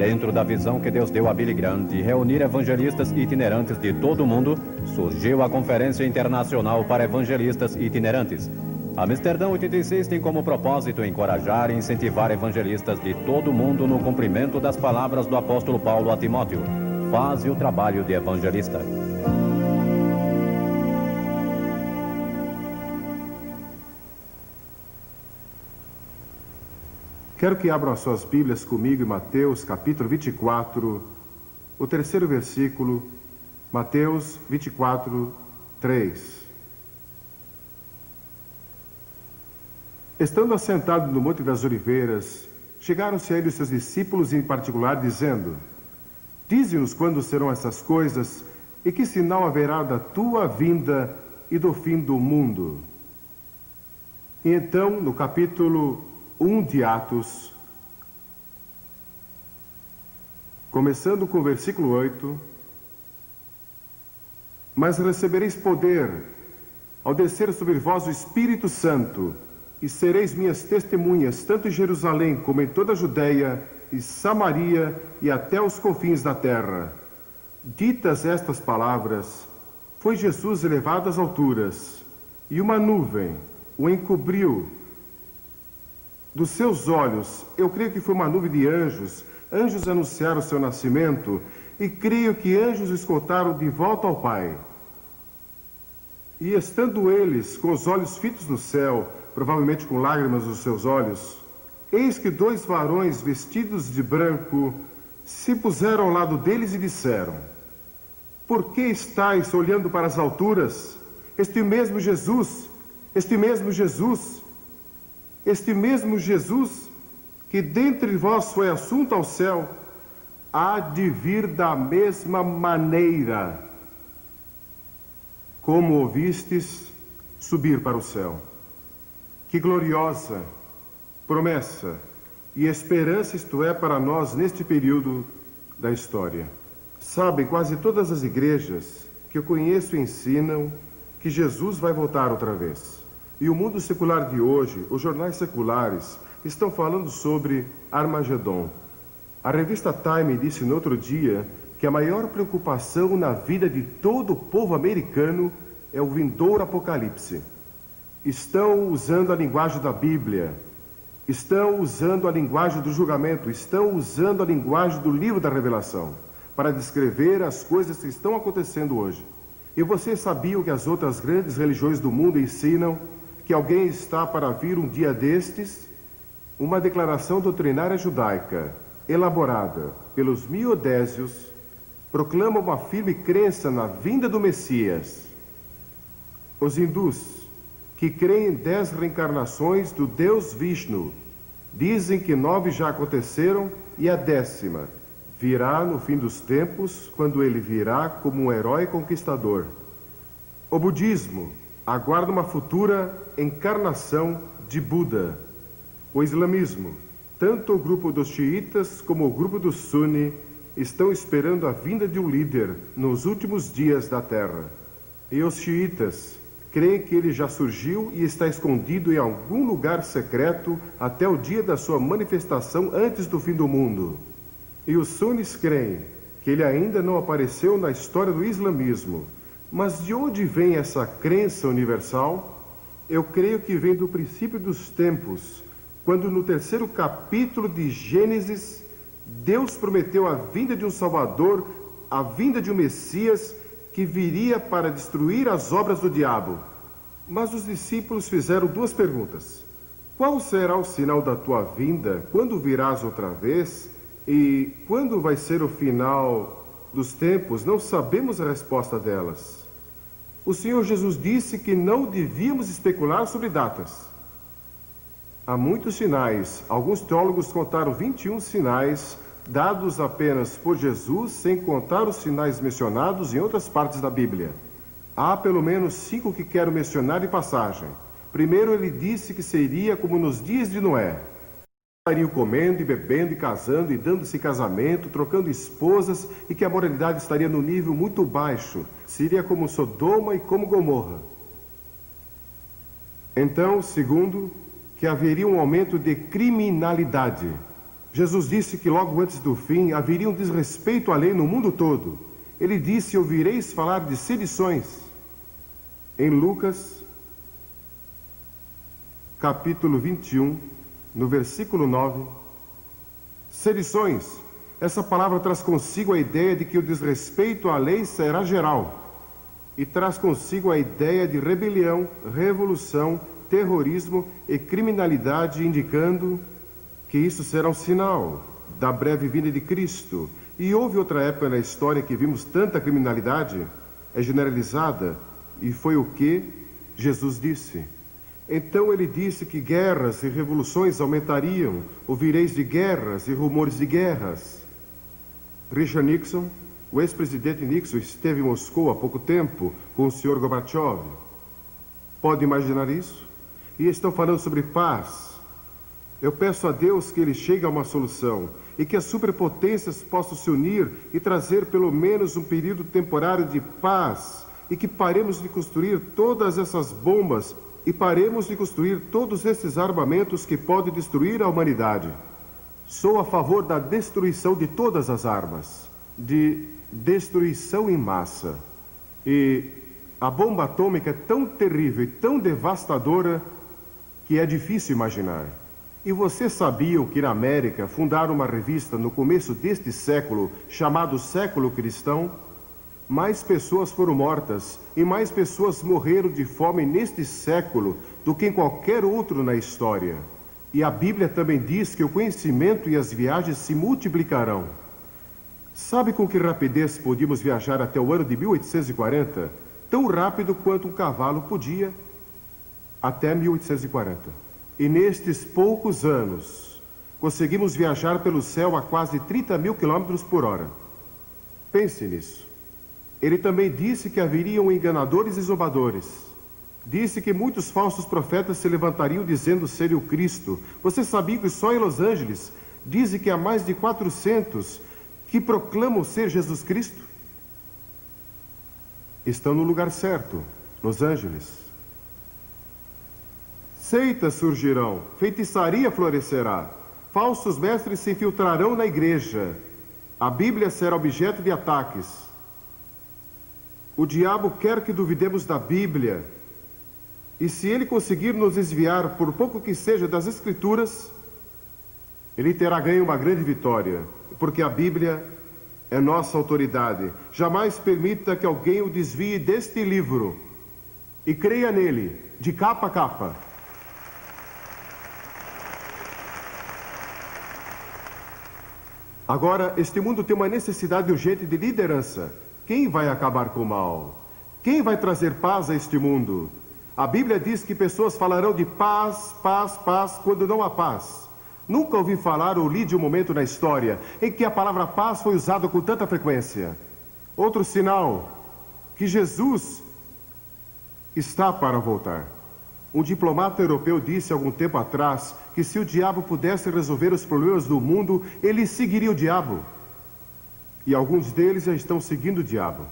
Dentro da visão que Deus deu a Billy Graham de reunir evangelistas itinerantes de todo o mundo, surgiu a Conferência Internacional para Evangelistas Itinerantes. Amsterdã 86 tem como propósito encorajar e incentivar evangelistas de todo o mundo no cumprimento das palavras do apóstolo Paulo a Timóteo: faze o trabalho de evangelista. Quero que abram as suas Bíblias comigo em Mateus capítulo 24, o terceiro versículo, Mateus 24, 3. Estando assentado no Monte das Oliveiras, chegaram-se a ele os seus discípulos em particular, dizendo: dize-nos quando serão essas coisas e que sinal haverá da tua vinda e do fim do mundo. E então, no capítulo 1 de Atos, começando com o versículo 8: mas recebereis poder ao descer sobre vós o Espírito Santo, e sereis minhas testemunhas, tanto em Jerusalém como em toda a Judeia e Samaria e até os confins da terra. Ditas estas palavras, foi Jesus elevado às alturas, e uma nuvem o encobriu dos seus olhos. Eu creio que foi uma nuvem de anjos. Anjos anunciaram o seu nascimento, e creio que anjos o escoltaram de volta ao Pai. E estando eles com os olhos fitos no céu, provavelmente com lágrimas nos seus olhos, eis que dois varões vestidos de branco se puseram ao lado deles e disseram: por que estáis olhando para as alturas? Este mesmo Jesus que dentre vós foi assunto ao céu, há de vir da mesma maneira como ouvistes subir para o céu. Que gloriosa promessa e esperança isto é para nós neste período da história. Sabem, quase todas as igrejas que eu conheço ensinam que Jesus vai voltar outra vez. E o mundo secular de hoje, os jornais seculares, estão falando sobre Armagedon. A revista Time disse no outro dia que a maior preocupação na vida de todo o povo americano é o vindouro apocalipse. Estão usando a linguagem da Bíblia, estão usando a linguagem do julgamento, estão usando a linguagem do livro da Revelação para descrever as coisas que estão acontecendo hoje. E vocês sabiam que as outras grandes religiões do mundo ensinam que alguém está para vir um dia destes? Uma declaração doutrinária judaica, elaborada pelos miodésios, proclama uma firme crença na vinda do Messias. Os hindus, que creem em 10 reencarnações do Deus Vishnu, dizem que 9 já aconteceram e a 10ª virá no fim dos tempos, quando ele virá como um herói conquistador. O budismo aguarda uma futura encarnação de Buda. O islamismo, tanto o grupo dos xiitas como o grupo dos suni, estão esperando a vinda de um líder nos últimos dias da terra. E os xiitas creem que ele já surgiu e está escondido em algum lugar secreto até o dia da sua manifestação antes do fim do mundo. E os sunis creem que ele ainda não apareceu na história do islamismo. Mas de onde vem essa crença universal? Eu creio que vem do princípio dos tempos, quando no 3º capítulo de Gênesis, Deus prometeu a vinda de um Salvador, a vinda de um Messias que viria para destruir as obras do diabo. Mas os discípulos fizeram 2 perguntas. Qual será o sinal da tua vinda? Quando virás outra vez? E quando vai ser o final dos tempos? Não sabemos a resposta delas. O Senhor Jesus disse que não devíamos especular sobre datas. Há muitos sinais. Alguns teólogos contaram 21 sinais dados apenas por Jesus, sem contar os sinais mencionados em outras partes da Bíblia. Há pelo menos 5 que quero mencionar em passagem. Primeiro, ele disse que seria como nos dias de Noé. Estariam comendo e bebendo e casando e dando-se casamento, trocando esposas, e que a moralidade estaria no nível muito baixo. Seria como Sodoma e como Gomorra. Então, segundo, que haveria um aumento de criminalidade. Jesus disse que logo antes do fim haveria um desrespeito à lei no mundo todo. Ele disse: ouvireis falar de sedições. Em Lucas, capítulo 21, no versículo 9, sedições. Essa palavra traz consigo a ideia de que o desrespeito à lei será geral. E traz consigo a ideia de rebelião, revolução, terrorismo e criminalidade, indicando que isso será um sinal da breve vinda de Cristo. E houve outra época na história que vimos tanta criminalidade, é generalizada, e foi o que Jesus disse. Então ele disse que guerras e revoluções aumentariam, ouvireis de guerras e rumores de guerras. Richard Nixon, o ex-presidente Nixon, esteve em Moscou há pouco tempo com o Sr. Gorbachev. Pode imaginar isso? E estão falando sobre paz. Eu peço a Deus que ele chegue a uma solução e que as superpotências possam se unir e trazer pelo menos um período temporário de paz, e que paremos de construir todas essas bombas e paremos de construir todos esses armamentos que podem destruir a humanidade. Sou a favor da destruição de todas as armas, de destruição em massa. E a bomba atômica é tão terrível e tão devastadora que é difícil imaginar. E vocês sabiam que na América fundaram uma revista no começo deste século, chamado Século Cristão? Mais pessoas foram mortas e mais pessoas morreram de fome neste século do que em qualquer outro na história. E a Bíblia também diz que o conhecimento e as viagens se multiplicarão. Sabe com que rapidez podíamos viajar até o ano de 1840? Tão rápido quanto um cavalo podia até 1840. E nestes poucos anos, conseguimos viajar pelo céu a quase 30 mil quilômetros por hora. Pense nisso. Ele também disse que haveriam enganadores e zombadores. Disse que muitos falsos profetas se levantariam dizendo serem o Cristo. Você sabia que só em Los Angeles dizem que há mais de 400 que proclamam ser Jesus Cristo? Estão no lugar certo, Los Angeles. Seitas surgirão, feitiçaria florescerá, falsos mestres se infiltrarão na igreja, a Bíblia será objeto de ataques. O diabo quer que duvidemos da Bíblia, e se ele conseguir nos desviar, por pouco que seja, das Escrituras, ele terá ganho uma grande vitória, porque a Bíblia é nossa autoridade. Jamais permita que alguém o desvie deste livro, e creia nele, de capa a capa. Agora, este mundo tem uma necessidade urgente de liderança. Quem vai acabar com o mal? Quem vai trazer paz a este mundo? A Bíblia diz que pessoas falarão de paz, paz, paz, quando não há paz. Nunca ouvi falar ou li de um momento na história em que a palavra paz foi usada com tanta frequência. Outro sinal que Jesus está para voltar. Um diplomata europeu disse algum tempo atrás que se o diabo pudesse resolver os problemas do mundo, ele seguiria o diabo. E alguns deles já estão seguindo o diabo.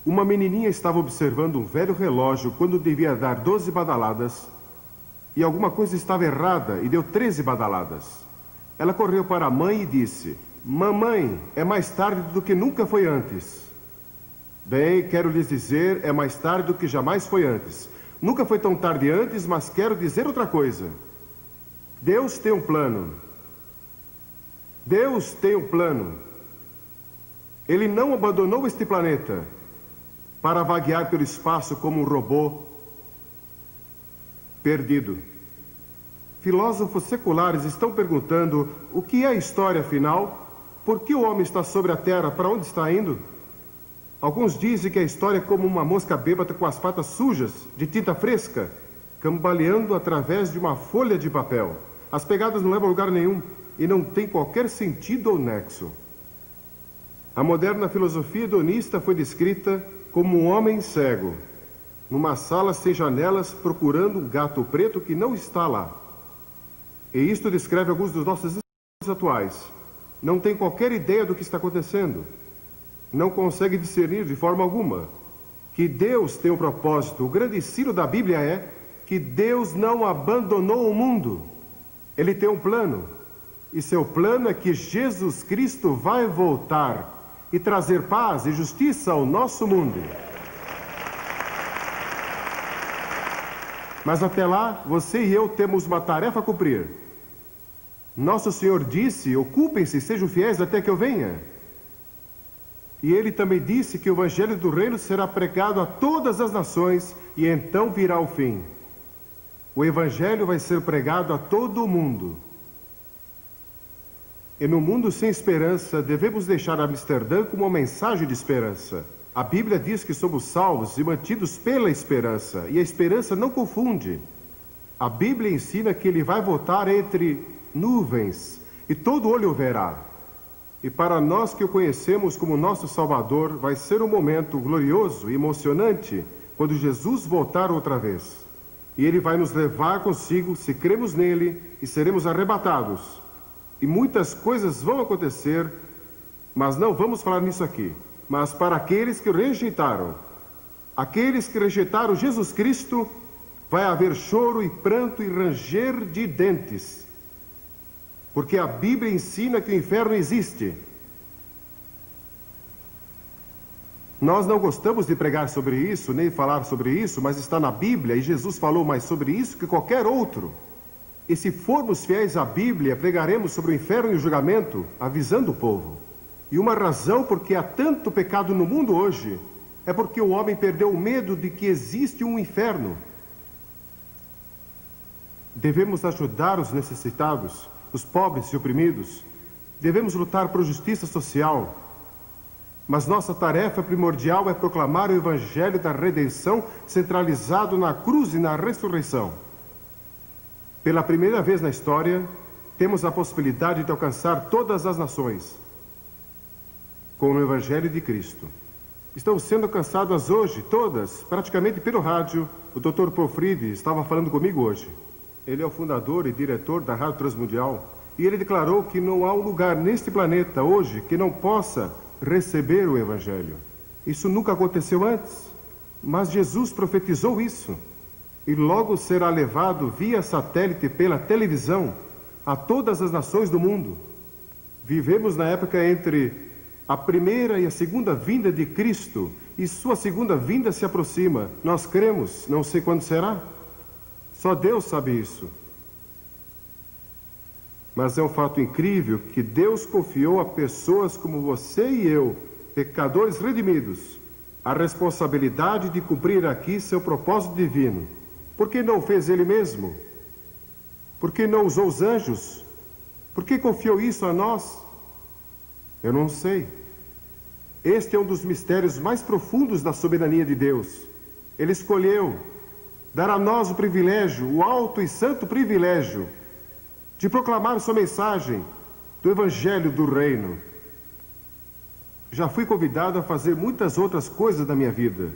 Uma menininha estava observando um velho relógio quando devia dar 12 badaladas, e alguma coisa estava errada e deu 13 badaladas. Ela correu para a mãe e disse: "Mamãe, é mais tarde do que nunca foi antes." Bem, quero lhes dizer, é mais tarde do que jamais foi antes. Nunca foi tão tarde antes, mas quero dizer outra coisa. Deus tem um plano. Deus tem um plano. Ele não abandonou este planeta para vaguear pelo espaço como um robô perdido. Filósofos seculares estão perguntando o que é a história afinal? Por que o homem está sobre a Terra? Para onde está indo? Alguns dizem que a história é como uma mosca bêbada com as patas sujas, de tinta fresca, cambaleando através de uma folha de papel. As pegadas não levam a lugar nenhum e não tem qualquer sentido ou nexo. A moderna filosofia hedonista foi descrita como um homem cego, numa sala sem janelas, procurando um gato preto que não está lá. E isto descreve alguns dos nossos atuais. Não tem qualquer ideia do que está acontecendo. Não consegue discernir de forma alguma que Deus tem um propósito. O grande ensino da Bíblia é que Deus não abandonou o mundo. Ele tem um plano. E seu plano é que Jesus Cristo vai voltar e trazer paz e justiça ao nosso mundo. Mas até lá, você e eu temos uma tarefa a cumprir. Nosso Senhor disse: ocupem-se, sejam fiéis até que eu venha. E ele também disse que o Evangelho do Reino será pregado a todas as nações e então virá o fim. O Evangelho vai ser pregado a todo o mundo. E no mundo sem esperança, devemos deixar Amsterdã com uma mensagem de esperança. A Bíblia diz que somos salvos e mantidos pela esperança, e a esperança não confunde. A Bíblia ensina que ele vai voltar entre nuvens, e todo olho o verá. E para nós que o conhecemos como nosso Salvador, vai ser um momento glorioso e emocionante quando Jesus voltar outra vez. E ele vai nos levar consigo se cremos nele e seremos arrebatados. E muitas coisas vão acontecer, mas não vamos falar nisso aqui. Mas para aqueles que rejeitaram, aqueles que rejeitaram Jesus Cristo, vai haver choro e pranto e ranger de dentes. Porque a Bíblia ensina que o inferno existe. Nós não gostamos de pregar sobre isso, nem falar sobre isso, mas está na Bíblia e Jesus falou mais sobre isso que qualquer outro. E se formos fiéis à Bíblia, pregaremos sobre o inferno e o julgamento, avisando o povo. E uma razão porque há tanto pecado no mundo hoje é porque o homem perdeu o medo de que existe um inferno. Devemos ajudar os necessitados, os pobres e oprimidos. Devemos lutar por justiça social. Mas nossa tarefa primordial é proclamar o Evangelho da redenção centralizado na cruz e na ressurreição. Pela primeira vez na história, temos a possibilidade de alcançar todas as nações com o Evangelho de Cristo. Estão sendo alcançadas hoje, todas, praticamente pelo rádio. O Dr. Profride estava falando comigo hoje. Ele é o fundador e diretor da Rádio Transmundial. E ele declarou que não há um lugar neste planeta hoje que não possa receber o Evangelho. Isso nunca aconteceu antes. Mas Jesus profetizou isso. E logo será levado via satélite pela televisão a todas as nações do mundo. Vivemos na época entre a primeira e a segunda vinda de Cristo, e sua segunda vinda se aproxima. Nós cremos, não sei quando será. Só Deus sabe isso. Mas é um fato incrível que Deus confiou a pessoas como você e eu, pecadores redimidos, a responsabilidade de cumprir aqui seu propósito divino. Por que não fez ele mesmo? Por que não usou os anjos? Por que confiou isso a nós? Eu não sei. Este é um dos mistérios mais profundos da soberania de Deus. Ele escolheu dar a nós o privilégio, o alto e santo privilégio, de proclamar sua mensagem do Evangelho do Reino. Já fui convidado a fazer muitas outras coisas da minha vida.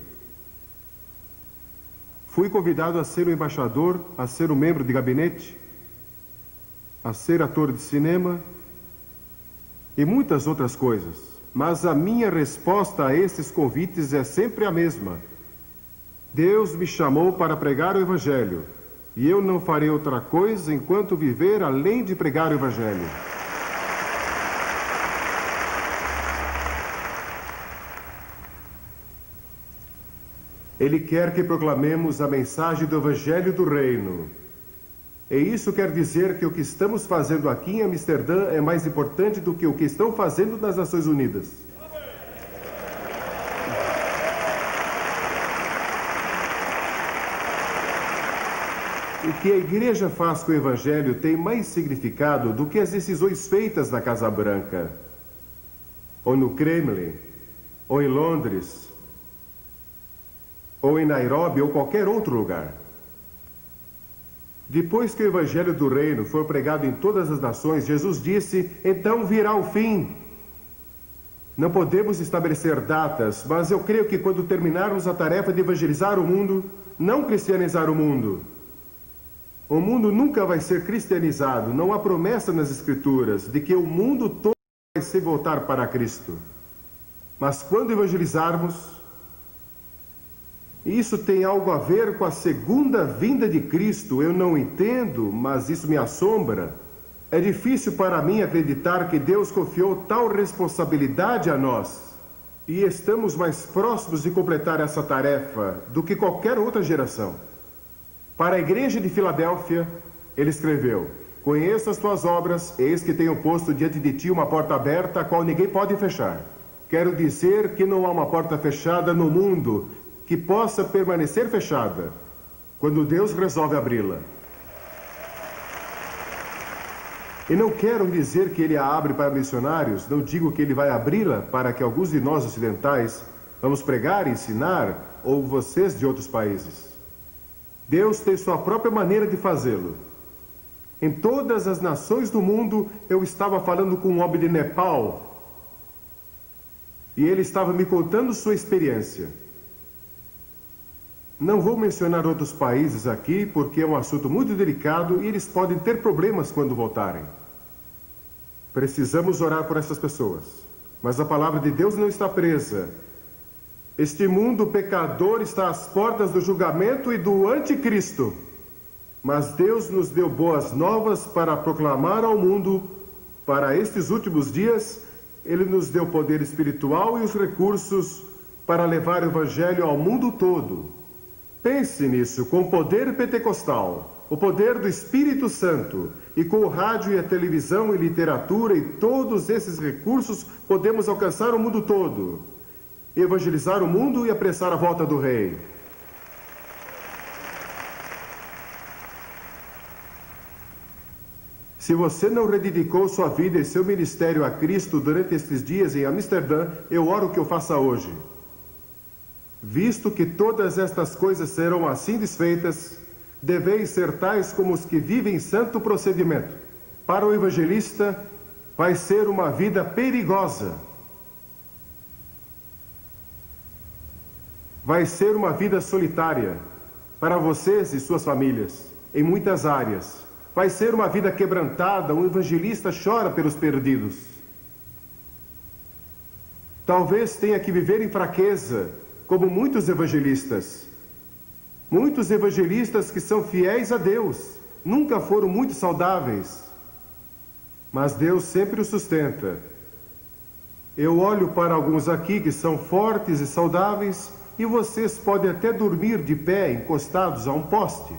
Fui convidado a ser um embaixador, a ser um membro de gabinete, a ser ator de cinema e muitas outras coisas. Mas a minha resposta a esses convites é sempre a mesma. Deus me chamou para pregar o Evangelho, e eu não farei outra coisa enquanto viver além de pregar o Evangelho. Ele quer que proclamemos a mensagem do Evangelho do Reino. E isso quer dizer que o que estamos fazendo aqui em Amsterdã é mais importante do que o que estão fazendo nas Nações Unidas. O que a igreja faz com o Evangelho tem mais significado do que as decisões feitas na Casa Branca, ou no Kremlin, ou em Londres, ou em Nairobi, ou qualquer outro lugar. Depois que o Evangelho do Reino for pregado em todas as nações, Jesus disse, então virá o fim. Não podemos estabelecer datas, mas eu creio que quando terminarmos a tarefa de evangelizar o mundo, não cristianizar o mundo nunca vai ser cristianizado. Não há promessa nas Escrituras de que o mundo todo vai se voltar para Cristo. Mas quando evangelizarmos, isso tem algo a ver com a segunda vinda de Cristo. Eu não entendo, mas isso me assombra. É difícil para mim acreditar que Deus confiou tal responsabilidade a nós. E estamos mais próximos de completar essa tarefa do que qualquer outra geração. Para a igreja de Filadélfia, ele escreveu: conheço as tuas obras, eis que tenho posto diante de ti uma porta aberta, a qual ninguém pode fechar. Quero dizer que não há uma porta fechada no mundo que possa permanecer fechada quando Deus resolve abri-la. E não quero dizer que ele a abre para missionários, não digo que ele vai abri-la para que alguns de nós ocidentais vamos pregar e ensinar, ou vocês de outros países. Deus tem sua própria maneira de fazê-lo. Em todas as nações do mundo, eu estava falando com um homem de Nepal, e ele estava me contando sua experiência. Não vou mencionar outros países aqui, porque é um assunto muito delicado e eles podem ter problemas quando voltarem. Precisamos orar por essas pessoas. Mas a palavra de Deus não está presa. Este mundo pecador está às portas do julgamento e do anticristo. Mas Deus nos deu boas novas para proclamar ao mundo. Para estes últimos dias, Ele nos deu poder espiritual e os recursos para levar o Evangelho ao mundo todo. Pense nisso, com o poder pentecostal, o poder do Espírito Santo, e com o rádio e a televisão e literatura e todos esses recursos, podemos alcançar o mundo todo, evangelizar o mundo e apressar a volta do Rei. Se você não rededicou sua vida e seu ministério a Cristo durante estes dias em Amsterdã, eu oro que o faça hoje. Visto que todas estas coisas serão assim desfeitas, deveis ser tais como os que vivem santo procedimento. Para o evangelista, vai ser uma vida perigosa. Vai ser uma vida solitária para vocês e suas famílias, em muitas áreas. Vai ser uma vida quebrantada, um evangelista chora pelos perdidos. Talvez tenha que viver em fraqueza, como muitos evangelistas. Muitos evangelistas que são fiéis a Deus, nunca foram muito saudáveis, mas Deus sempre os sustenta. Eu olho para alguns aqui que são fortes e saudáveis, e vocês podem até dormir de pé, encostados a um poste.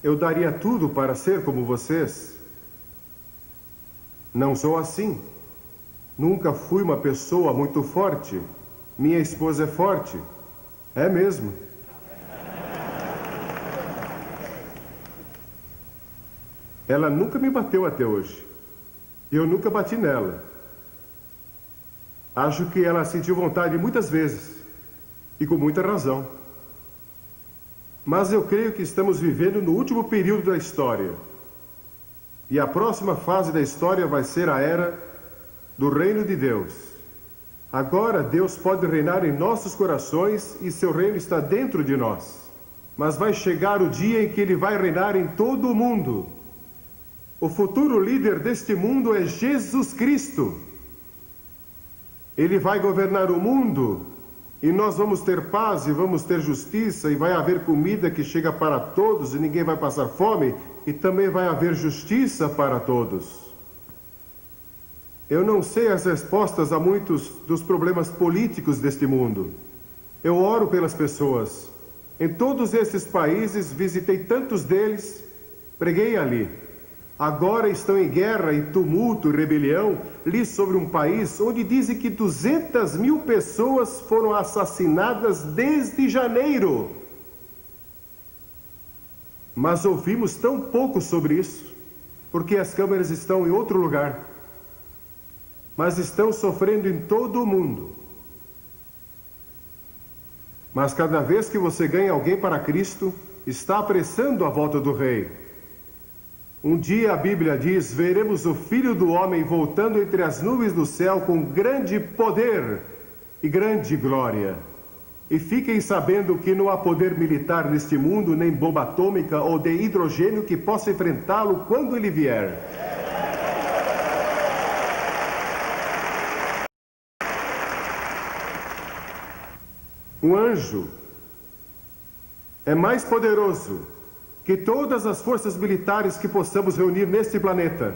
Eu daria tudo para ser como vocês. Não sou assim. Nunca fui uma pessoa muito forte. Minha esposa é forte. É mesmo. Ela nunca me bateu até hoje. Eu nunca bati nela. Acho que ela sentiu vontade muitas vezes. E com muita razão. Mas eu creio que estamos vivendo no último período da história. E a próxima fase da história vai ser a era do reino de Deus. Agora Deus pode reinar em nossos corações e seu reino está dentro de nós. Mas vai chegar o dia em que ele vai reinar em todo o mundo. O futuro líder deste mundo é Jesus Cristo. Ele vai governar o mundo e nós vamos ter paz e vamos ter justiça e vai haver comida que chega para todos e ninguém vai passar fome e também vai haver justiça para todos. Eu não sei as respostas a muitos dos problemas políticos deste mundo. Eu oro pelas pessoas. Em todos esses países, visitei tantos deles, preguei ali. Agora estão em guerra e tumulto e rebelião. Li sobre um país onde dizem que 200.000 pessoas foram assassinadas desde janeiro. Mas ouvimos tão pouco sobre isso, porque as câmeras estão em outro lugar. Mas estão sofrendo em todo o mundo. Mas cada vez que você ganha alguém para Cristo, está apressando a volta do Rei. Um dia a Bíblia diz, veremos o Filho do Homem voltando entre as nuvens do céu com grande poder e grande glória. E fiquem sabendo que não há poder militar neste mundo, nem bomba atômica ou de hidrogênio que possa enfrentá-lo quando ele vier. Um anjo é mais poderoso que todas as forças militares que possamos reunir neste planeta.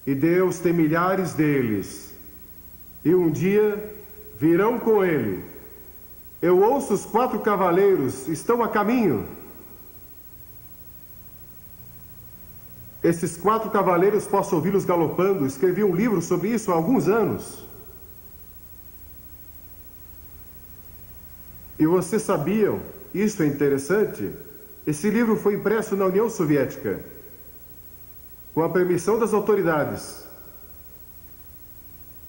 e Deus tem milhares deles. E um dia virão com ele. Eu ouço os 4 cavaleiros, estão a caminho. Esses 4 cavaleiros, posso ouvi-los galopando. Escrevi um livro sobre isso há alguns anos. E vocês sabiam, isso é interessante, esse livro foi impresso na União Soviética, com a permissão das autoridades.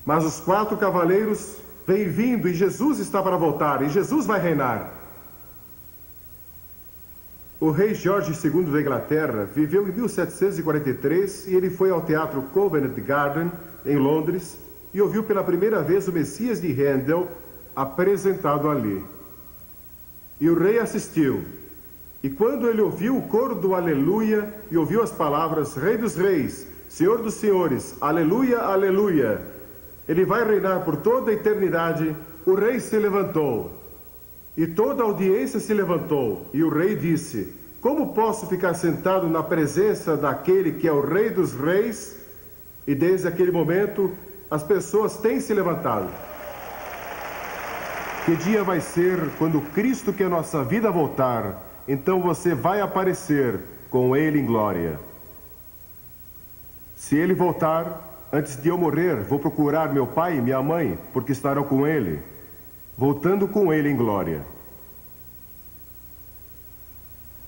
Mas os 4 cavaleiros vêm vindo e Jesus está para voltar, e Jesus vai reinar. O rei Jorge II da Inglaterra viveu em 1743 e ele foi ao teatro Covent Garden, em Londres, e ouviu pela primeira vez o Messias de Handel apresentado ali. E o rei assistiu. E quando ele ouviu o coro do Aleluia e ouviu as palavras Rei dos Reis, Senhor dos Senhores, Aleluia, Aleluia, ele vai reinar por toda a eternidade, o rei se levantou. E toda a audiência se levantou. E o rei disse: como posso ficar sentado na presença daquele que é o Rei dos Reis? E desde aquele momento, as pessoas têm se levantado. Que dia vai ser quando Cristo, que é nossa vida, voltar? Então você vai aparecer com Ele em glória. Se Ele voltar, antes de eu morrer, vou procurar meu pai e minha mãe, porque estarão com Ele, voltando com Ele em glória.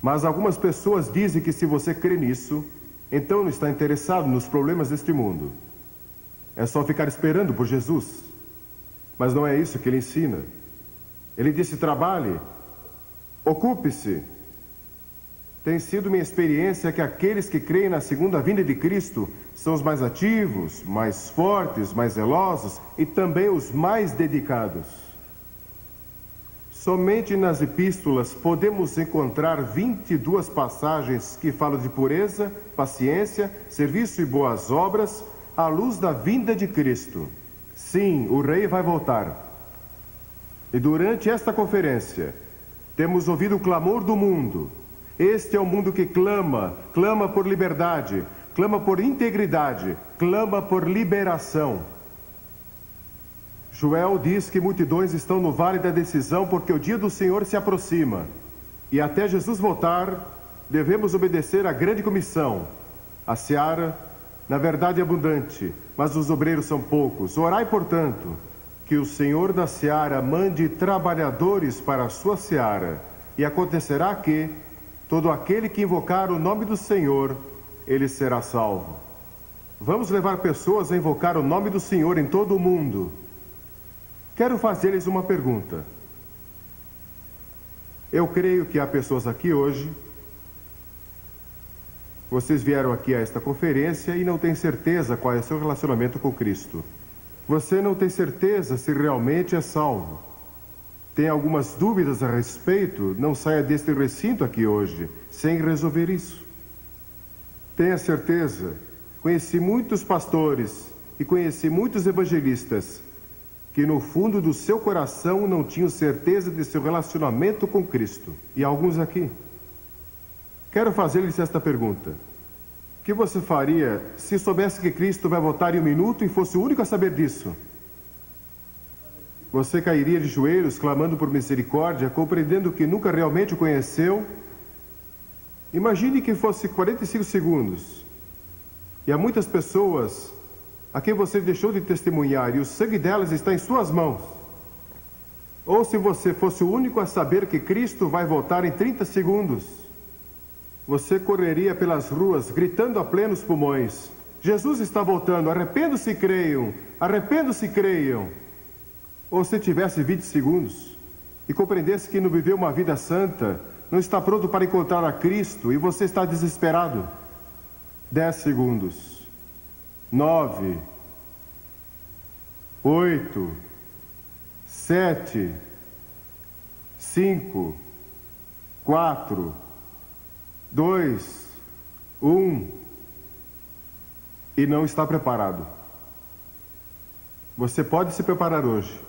Mas algumas pessoas dizem que se você crê nisso, então não está interessado nos problemas deste mundo. É só ficar esperando por Jesus. Mas não é isso que Ele ensina. Ele disse: trabalhe, ocupe-se. Tem sido minha experiência que aqueles que creem na segunda vinda de Cristo são os mais ativos, mais fortes, mais zelosos e também os mais dedicados. Somente nas epístolas podemos encontrar 22 passagens que falam de pureza, paciência, serviço e boas obras à luz da vinda de Cristo. Sim, o Rei vai voltar. E durante esta conferência, temos ouvido o clamor do mundo. Este é o mundo que clama, clama por liberdade, clama por integridade, clama por liberação. Joel diz que multidões estão no vale da decisão porque o dia do Senhor se aproxima. E até Jesus voltar, devemos obedecer à grande comissão. A seara, na verdade, é abundante, mas os obreiros são poucos. Orai, portanto, que o Senhor da seara mande trabalhadores para a sua seara. E acontecerá que todo aquele que invocar o nome do Senhor, ele será salvo. Vamos levar pessoas a invocar o nome do Senhor em todo o mundo. Quero fazer-lhes uma pergunta. Eu creio que há pessoas aqui hoje. Vocês vieram aqui a esta conferência e não têm certeza qual é o seu relacionamento com Cristo. Você não tem certeza se realmente é salvo. Tem algumas dúvidas a respeito? Não saia deste recinto aqui hoje sem resolver isso. Tenha certeza. Conheci muitos pastores e conheci muitos evangelistas que no fundo do seu coração não tinham certeza de seu relacionamento com Cristo. E alguns aqui. Quero fazer-lhes esta pergunta. O que você faria se soubesse que Cristo vai voltar em um minuto e fosse o único a saber disso? Você cairia de joelhos, clamando por misericórdia, compreendendo que nunca realmente o conheceu? Imagine que fosse 45 segundos. E há muitas pessoas a quem você deixou de testemunhar, e o sangue delas está em suas mãos. Ou se você fosse o único a saber que Cristo vai voltar em 30 segundos, você correria pelas ruas, gritando a plenos pulmões: Jesus está voltando, arrependam-se e creiam, arrependam-se e creiam. Ou se tivesse 20 segundos, e compreendesse que não viveu uma vida santa, não está pronto para encontrar a Cristo, e você está desesperado. 10 segundos. 9, 8, 7, 5, 4, 2, 1, e não está preparado. Você pode se preparar hoje.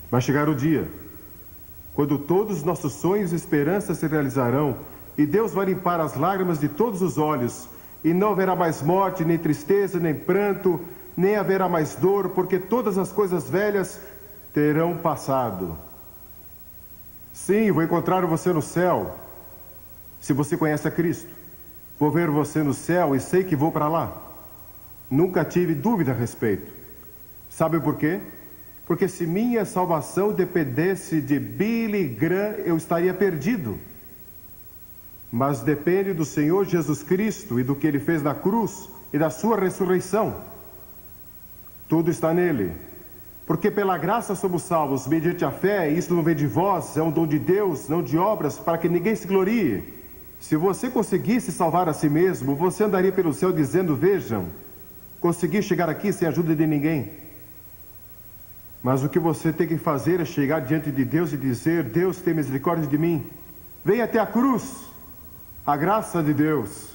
Vai chegar o dia quando todos os nossos sonhos e esperanças se realizarão e Deus vai limpar as lágrimas de todos os olhos, e não haverá mais morte, nem tristeza, nem pranto, nem haverá mais dor, porque todas as coisas velhas terão passado. Sim, vou encontrar você no céu, se você conhece a Cristo. Vou ver você no céu e sei que vou para lá. Nunca tive dúvida a respeito. Sabe por quê? Porque se minha salvação dependesse de Billy Graham, eu estaria perdido. Mas depende do Senhor Jesus Cristo e do que Ele fez na cruz e da sua ressurreição. Tudo está nele. Porque pela graça somos salvos, mediante a fé, e isso não vem de vós, é um dom de Deus, não de obras, para que ninguém se glorie. Se você conseguisse salvar a si mesmo, você andaria pelo céu dizendo, vejam, consegui chegar aqui sem a ajuda de ninguém. Mas o que você tem que fazer é chegar diante de Deus e dizer, Deus tem misericórdia de mim. Venha até a cruz. A graça de Deus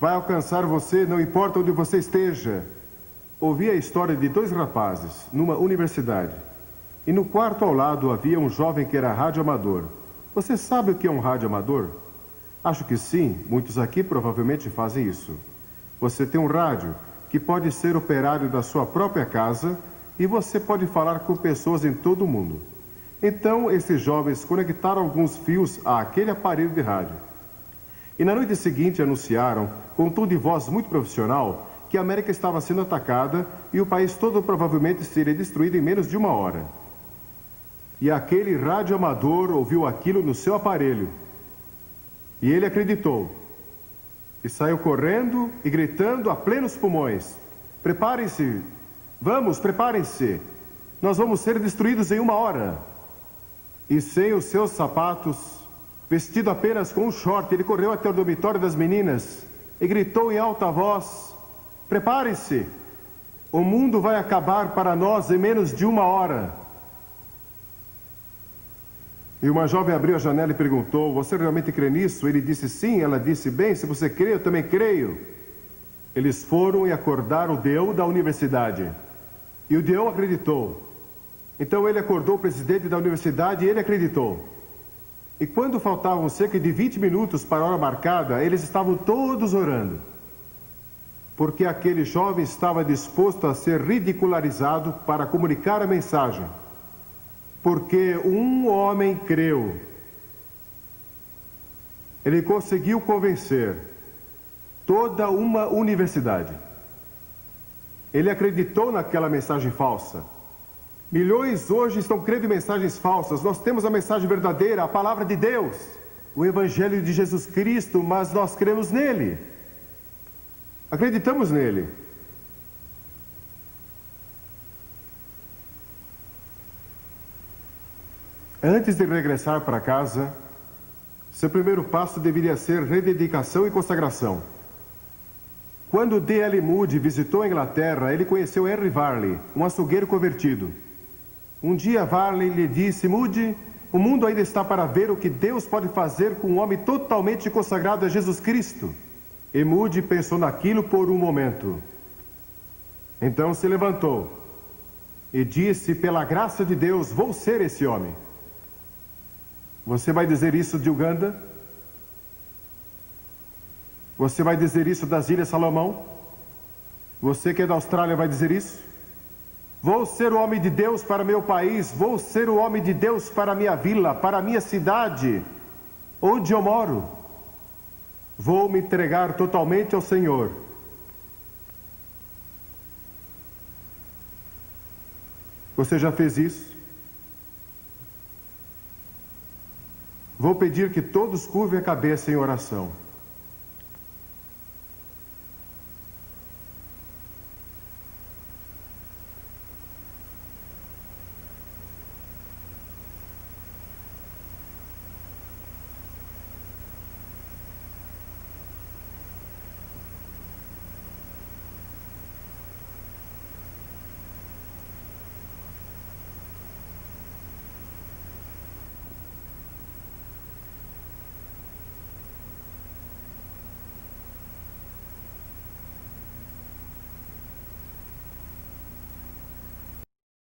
vai alcançar você, não importa onde você esteja. Ouvi a história de 2 rapazes numa universidade. E no quarto ao lado havia um jovem que era radioamador. Você sabe o que é um radioamador? Acho que sim, muitos aqui provavelmente fazem isso. Você tem um rádio que pode ser operário da sua própria casa e você pode falar com pessoas em todo o mundo. Então, esses jovens conectaram alguns fios àquele aparelho de rádio. E na noite seguinte anunciaram, com um tom de voz muito profissional, que a América estava sendo atacada e o país todo provavelmente seria destruído em menos de 1 hora. E aquele radioamador ouviu aquilo no seu aparelho. E ele acreditou. E saiu correndo e gritando a plenos pulmões. Preparem-se! Vamos, preparem-se! Nós vamos ser destruídos em 1 hora. E sem os seus sapatos, vestido apenas com um short, ele correu até o dormitório das meninas e gritou em alta voz, preparem-se! O mundo vai acabar para nós em menos de 1 hora. E uma jovem abriu a janela e perguntou, você realmente crê nisso? Ele disse sim, ela disse, bem, se você crê, eu também creio. Eles foram e acordaram o Deo da universidade. E o Deo acreditou. Então ele acordou o presidente da universidade e ele acreditou. E quando faltavam cerca de 20 minutos para a hora marcada, eles estavam todos orando. Porque aquele jovem estava disposto a ser ridicularizado para comunicar a mensagem. Porque um homem creu. Ele conseguiu convencer toda uma universidade. Ele acreditou naquela mensagem falsa. Milhões hoje estão crendo em mensagens falsas. Nós temos a mensagem verdadeira, a palavra de Deus, o Evangelho de Jesus Cristo, mas nós cremos nele. Acreditamos nele. Antes de regressar para casa, seu primeiro passo deveria ser rededicação e consagração. Quando D.L. Moody visitou a Inglaterra, ele conheceu Henry Varley, um açougueiro convertido. Um dia Varley lhe disse, Moody, o mundo ainda está para ver o que Deus pode fazer com um homem totalmente consagrado a Jesus Cristo. E Moody pensou naquilo por um momento. Então se levantou e disse, pela graça de Deus, vou ser esse homem. Você vai dizer isso de Uganda? Você vai dizer isso das Ilhas Salomão? Você que é da Austrália vai dizer isso? Vou ser o homem de Deus para meu país, vou ser o homem de Deus para minha vila, para minha cidade, onde eu moro. Vou me entregar totalmente ao Senhor. Você já fez isso? Vou pedir que todos curvem a cabeça em oração.